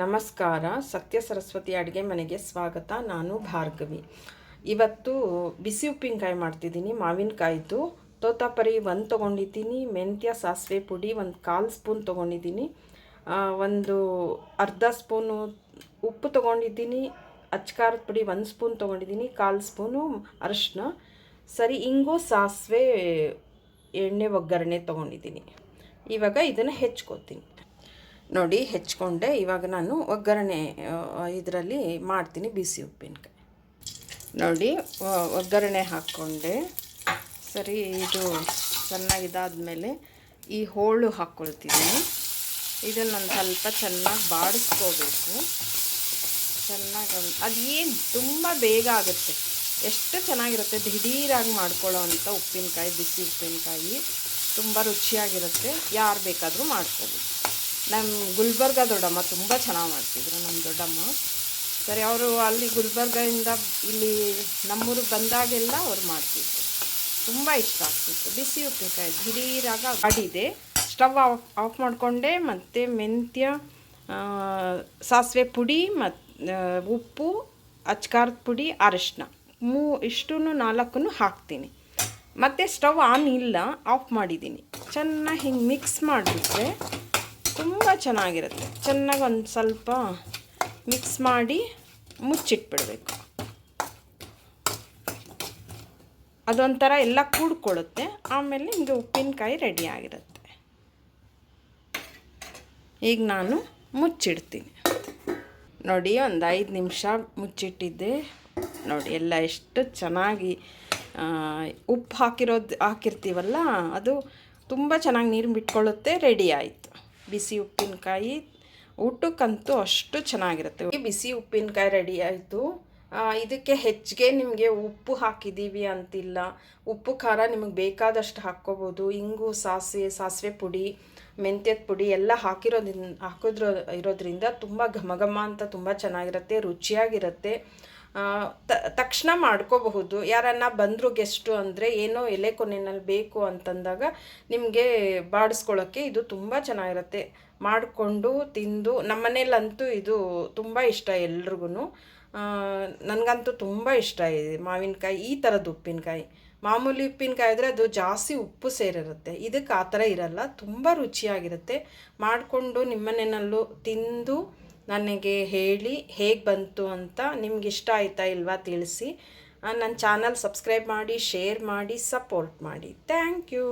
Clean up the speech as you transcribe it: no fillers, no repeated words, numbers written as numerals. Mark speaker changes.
Speaker 1: ನಮಸ್ಕಾರ. ಸತ್ಯ ಸರಸ್ವತಿ ಅಡುಗೆ ಮನೆಗೆ ಸ್ವಾಗತ. ನಾನು ಭಾರ್ಗವಿ. ಇವತ್ತು ಬಿಸಿ ಉಪ್ಪಿನಕಾಯಿ ಮಾಡ್ತಿದ್ದೀನಿ. ಮಾವಿನಕಾಯಿದು ತೋತಾಪರಿ 1 ತೊಗೊಂಡಿದ್ದೀನಿ. ಮೆಂತ್ಯ ಸಾಸಿವೆ ಪುಡಿ 1/4 ಸ್ಪೂನ್ ತೊಗೊಂಡಿದ್ದೀನಿ. ಒಂದು ಅರ್ಧ ಸ್ಪೂನು ಉಪ್ಪು ತೊಗೊಂಡಿದ್ದೀನಿ. ಅಚ್ಕಾರದ ಪುಡಿ 1 ಸ್ಪೂನ್ ತೊಗೊಂಡಿದ್ದೀನಿ. 1/4 ಸ್ಪೂನು ಅರಿಶಿನ, ಸರಿ ಇಂಗು, ಸಾಸಿವೆ, ಎಣ್ಣೆ ಒಗ್ಗರಣೆ ತೊಗೊಂಡಿದ್ದೀನಿ. ಇವಾಗ ಇದನ್ನು ಹೆಚ್ಕೋತೀನಿ. ನೋಡಿ, ಹೆಚ್ಕೊಂಡೆ. ಇವಾಗ ನಾನು ಒಗ್ಗರಣೆ ಇದರಲ್ಲಿ ಮಾಡ್ತೀನಿ ಬಿಸಿ ಉಪ್ಪಿನಕಾಯಿ. ನೋಡಿ, ಒಗ್ಗರಣೆ ಹಾಕ್ಕೊಂಡೆ. ಸರಿ, ಇದು ಚೆನ್ನಾಗಿದ್ದಾದಮೇಲೆ ಈ ಹೋಳು ಹಾಕ್ಕೊಳ್ತಿದ್ದೀನಿ. ಇದನ್ನೊಂದು ಸ್ವಲ್ಪ ಚೆನ್ನಾಗಿ ಬಾಡಿಸ್ಕೋಬೇಕು. ಚೆನ್ನಾಗಿ ಅದು ಏನು ತುಂಬ ಬೇಗ ಆಗುತ್ತೆ. ಎಷ್ಟು ಚೆನ್ನಾಗಿರುತ್ತೆ. ದಿಢೀರಾಗಿ ಮಾಡ್ಕೊಳ್ಳೋ ಅಂಥ ಉಪ್ಪಿನಕಾಯಿ, ಬಿಸಿ ಉಪ್ಪಿನಕಾಯಿ ತುಂಬ ರುಚಿಯಾಗಿರುತ್ತೆ. ಯಾರು ಬೇಕಾದರೂ ಮಾಡ್ಕೋಬೋದು. ನಮ್ಮ ಗುಲ್ಬರ್ಗ ದೊಡ್ಡಮ್ಮ ತುಂಬ ಚೆನ್ನಾಗಿ ಮಾಡ್ತಿದ್ರು, ನಮ್ಮ ದೊಡ್ಡಮ್ಮ. ಸರಿ, ಅವರು ಅಲ್ಲಿ ಗುಲ್ಬರ್ಗದಿಂದ ಇಲ್ಲಿ ನಮ್ಮೂರಿಗೆ ಬಂದಾಗೆಲ್ಲ ಅವ್ರು ಮಾಡ್ತಿದ್ರು. ತುಂಬ ಇಷ್ಟ ಆಗ್ತಿತ್ತು ಬಿಸಿ ಉಪ್ಪಿನಕಾಯಿ. ದಿಢೀರಾಗ ಮಾಡಿದೆ. ಸ್ಟವ್ ಆಫ್ ಮಾಡಿಕೊಂಡೆ. ಮತ್ತು ಮೆಂತ್ಯ, ಸಾಸಿವೆ ಪುಡಿ, ಮತ್ತು ಉಪ್ಪು, ಅಚ್ಕಾರದ ಪುಡಿ, ಅರಿಶಿನ ಇಷ್ಟೂ 4 ಹಾಕ್ತೀನಿ. ಮತ್ತು ಸ್ಟವ್ ಆನ್ ಇಲ್ಲ, ಆಫ್ ಮಾಡಿದ್ದೀನಿ. ಚೆನ್ನಾಗಿ ಹಿಂಗೆ ಮಿಕ್ಸ್ ಮಾಡಿಬಿಟ್ರೆ ತುಂಬ ಚೆನ್ನಾಗಿರುತ್ತೆ. ಚೆನ್ನಾಗಿ ಒಂದು ಸ್ವಲ್ಪ ಮಿಕ್ಸ್ ಮಾಡಿ ಮುಚ್ಚಿಟ್ಬಿಡಬೇಕು. ಅದೊಂಥರ ಎಲ್ಲ ಕೂಡ್ಕೊಳ್ಳುತ್ತೆ. ಆಮೇಲೆ ಹಿಂಗೆ ಉಪ್ಪಿನಕಾಯಿ ರೆಡಿ ಆಗಿರುತ್ತೆ. ಈಗ ನಾನು ಮುಚ್ಚಿಡ್ತೀನಿ. ನೋಡಿ, ಒಂದು 5 ನಿಮಿಷ ಮುಚ್ಚಿಟ್ಟಿದ್ದೆ. ನೋಡಿ, ಎಲ್ಲ ಎಷ್ಟು ಚೆನ್ನಾಗಿ ಉಪ್ಪು ಹಾಕಿರ್ತೀವಲ್ಲ, ಅದು ತುಂಬ ಚೆನ್ನಾಗಿ ನೀರು ಬಿಟ್ಕೊಳ್ಳುತ್ತೆ. ರೆಡಿ ಆಯಿತು ಬಿಸಿ ಉಪ್ಪಿನಕಾಯಿ. ಊಟಕ್ಕಂತೂ ಅಷ್ಟು ಚೆನ್ನಾಗಿರುತ್ತೆ. ಬಿಸಿ ಉಪ್ಪಿನಕಾಯಿ ರೆಡಿ ಆಯಿತು. ಇದಕ್ಕೆ ಹೆಚ್ಚಿಗೆ ನಿಮಗೆ ಉಪ್ಪು ಹಾಕಿದ್ದೀವಿ ಅಂತಿಲ್ಲ. ಉಪ್ಪು ಖಾರ ನಿಮಗೆ ಬೇಕಾದಷ್ಟು ಹಾಕ್ಕೋಬೋದು. ಇಂಗು, ಸಾಸಿವೆ ಪುಡಿ, ಮೆಂತ್ಯದ ಪುಡಿ ಎಲ್ಲ ಇರೋದ್ರಿಂದ ತುಂಬ ಘಮ ಅಂತ ತುಂಬ ಚೆನ್ನಾಗಿರುತ್ತೆ, ರುಚಿಯಾಗಿರುತ್ತೆ. ತಕ್ಷಣ ಮಾಡ್ಕೋಬಹುದು. ಯಾರನ್ನ ಬಂದರು ಗೆಸ್ಟು ಅಂದರೆ, ಏನೋ ಎಲೆ ಕೊನೆಯಲ್ಲಿ ಬೇಕು ಅಂತಂದಾಗ ನಿಮಗೆ ಬಾಡಿಸ್ಕೊಳ್ಳೋಕ್ಕೆ ಇದು ತುಂಬ ಚೆನ್ನಾಗಿರುತ್ತೆ. ಮಾಡಿಕೊಂಡು ತಿಂದು, ನಮ್ಮನೇಲಂತೂ ಇದು ತುಂಬ ಇಷ್ಟ ಎಲ್ರಿಗೂ. ನನಗಂತೂ ತುಂಬ ಇಷ್ಟ ಇದೆ ಮಾವಿನಕಾಯಿ, ಈ ಥರದ್ದು ಉಪ್ಪಿನಕಾಯಿ. ಮಾಮೂಲಿ ಉಪ್ಪಿನಕಾಯಿ ಆದರೆ ಅದು ಜಾಸ್ತಿ ಉಪ್ಪು ಸೇರಿರುತ್ತೆ. ಇದಕ್ಕೆ ಆ ಥರ ಇರಲ್ಲ. ತುಂಬ ರುಚಿಯಾಗಿರುತ್ತೆ. ಮಾಡಿಕೊಂಡು ನಿಮ್ಮನೆಯಲ್ಲೂ ತಿಂದು ನನಗೆ ಹೇಳಿ ಹೇಗೆ ಬಂತು ಅಂತ. ನಿಮ್ಗೆ ಇಷ್ಟ ಆಯಿತಾ ಇಲ್ವಾ ತಿಳಿಸಿ. ನನ್ನ ಚಾನಲ್ ಸಬ್ಸ್ಕ್ರೈಬ್ ಮಾಡಿ, ಶೇರ್ ಮಾಡಿ, ಸಪೋರ್ಟ್ ಮಾಡಿ. Thank you.